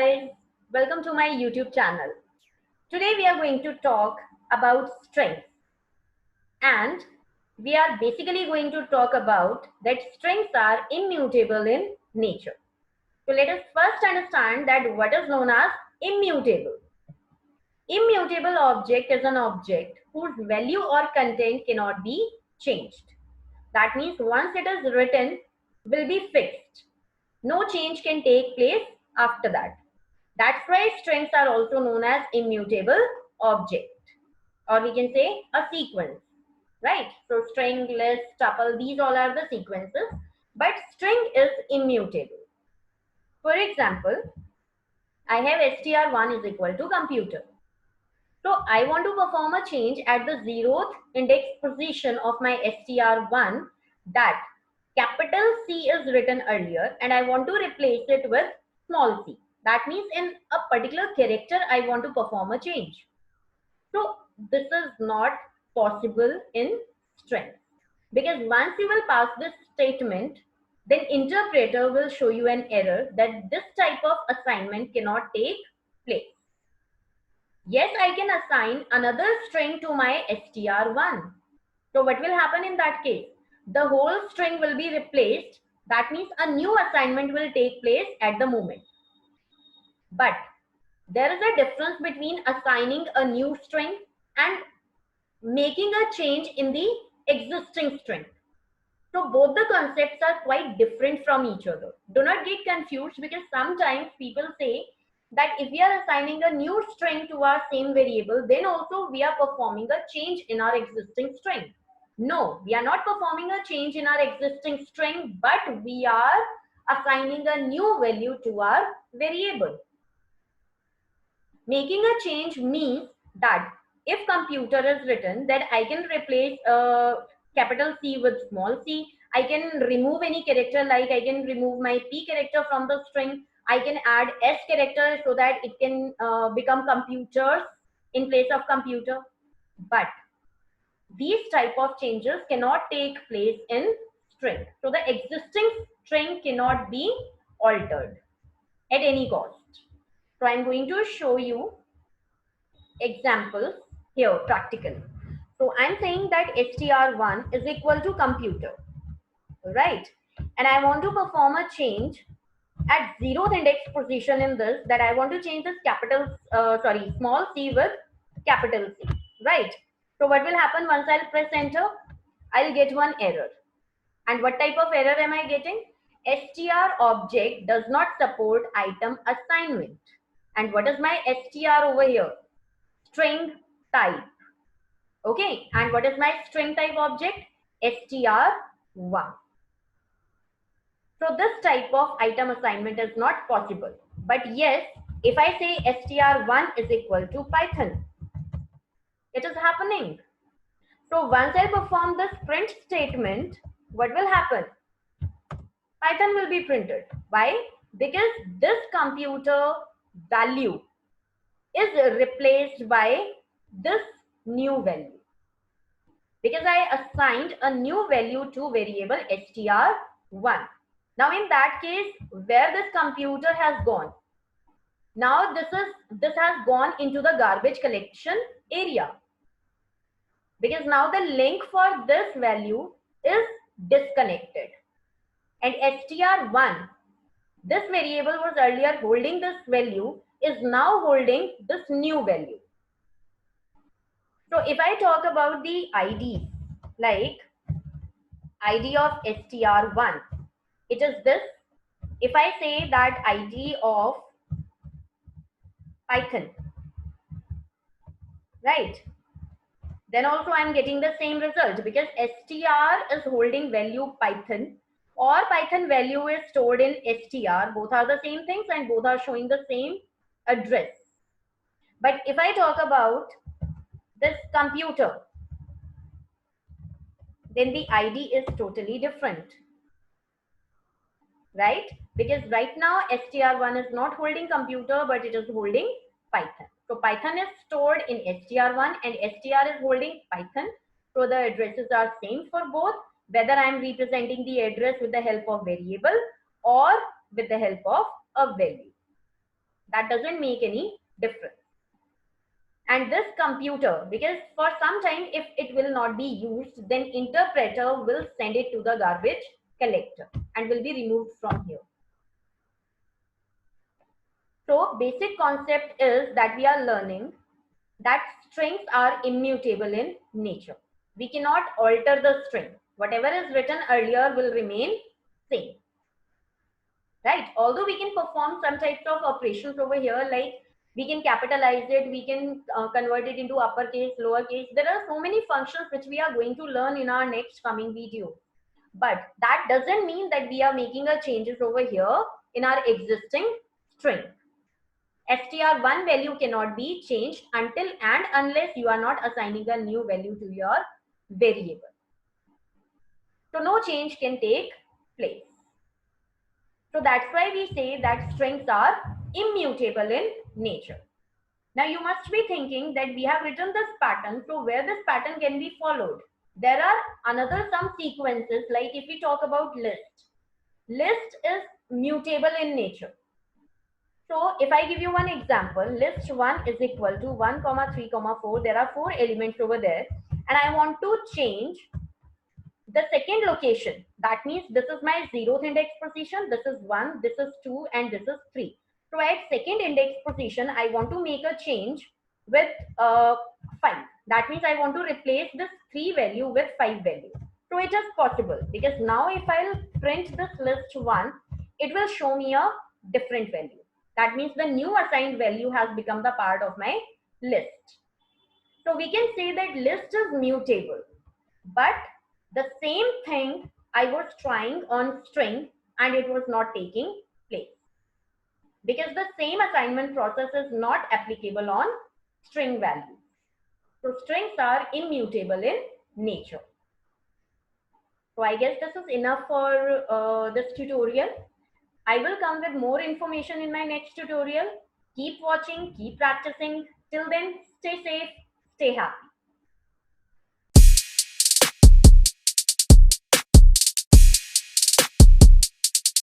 guys, welcome to my YouTube channel. Today we are going to talk about strings, and we are basically going to talk about that strings are immutable in nature. So let us first understand that what is known as immutable. Immutable object is an object whose value or content cannot be changed. That means once it is written, will be fixed. No change can take place after that. That's why strings are also known as immutable object, or we can say a sequence, right? So string, list, tuple, these all are the sequences, but string is immutable. For example, I have str1 is equal to computer. So I want to perform a change at the 0th index position of my str1, that capital C is written earlier and I want to replace it with small c. That means in a particular character I want to perform a change. So this is not possible in string, because once you will pass this statement, then interpreter will show you an error that this type of assignment cannot take place. Yes, I can assign another string to my str1. So what will happen in that case? The whole string will be replaced. That means a new assignment will take place at the moment. But there is a difference between assigning a new string and making a change in the existing string. So both the concepts are quite different from each other. Do not get confused, because sometimes people say that if we are assigning a new string to our same variable, then also we are performing a change in our existing string. No, we are not performing a change in our existing string, but we are assigning a new value to our variable. Making a change means that if computer is written, then I can replace capital C with small c. I can remove any character, like I can remove my P character from the string. I can add S character so that it can become computers in place of computer. But these type of changes cannot take place in string. So the existing string cannot be altered at any cost. So I'm going to show you examples here practically. So I'm saying that str1 is equal to computer, right? And I want to perform a change at 0th index position in this, that I want to change this small c with capital C, right? So what will happen once I'll press enter? I'll get one error. And what type of error am I getting? str object does not support item assignment. And what is my str over here? String type. Okay, and what is my string type object? str1. So this type of item assignment is not possible. But yes, if I say str1 is equal to Python, it is happening. So once I perform this print statement, what will happen? Python will be printed. Why? Because this computer value is replaced by this new value. Because I assigned a new value to variable str1. Now in that case, where this computer has gone? Now this has gone into the garbage collection area. Because now the link for this value is disconnected. And str1, this variable was earlier holding this value, is now holding this new value. So if I talk about the ID, like ID of str1, it is this. If I say that ID of Python, right, then also I'm getting the same result, because str is holding value Python, or Python value is stored in str. Both are the same things and both are showing the same address. But if I talk about this computer, then the ID is totally different, right? Because right now str1 is not holding computer, but it is holding Python. So Python is stored in str1 and str is holding Python. So the addresses are same for both, whether I am representing the address with the help of variable or with the help of a value. That doesn't make any difference. And this computer, because for some time if it will not be used, then interpreter will send it to the garbage collector and will be removed from here. So basic concept is that we are learning that strings are immutable in nature. We cannot alter the string. Whatever is written earlier will remain same. Right? Although we can perform some types of operations over here, like we can capitalize it, we can convert it into uppercase, lowercase. There are so many functions which we are going to learn in our next coming video. But that doesn't mean that we are making a changes over here in our existing string. str1 value cannot be changed until and unless you are not assigning a new value to your variable. So no change can take place. So that's why we say that strings are immutable in nature. Now you must be thinking that we have written this pattern, so where this pattern can be followed? There are another some sequences, like if we talk about list. List is mutable in nature. So if I give you one example, list 1 is equal to 1, 3, 4. There are 4 elements over there, and I want to change the second location. That means this is my 0th index position, this is 1, this is 2, and this is 3. So at second index position, I want to make a change with 5. That means I want to replace this 3 value with 5 value. So it is possible, because now if I'll print this list 1, it will show me a different value. That means the new assigned value has become the part of my list. So we can say that list is mutable, but the same thing I was trying on string and it was not taking place, because the same assignment process is not applicable on string values. So strings are immutable in nature. So I guess this is enough for this tutorial. I will come with more information in my next tutorial. Keep watching, keep practicing. Till then, stay safe, stay happy.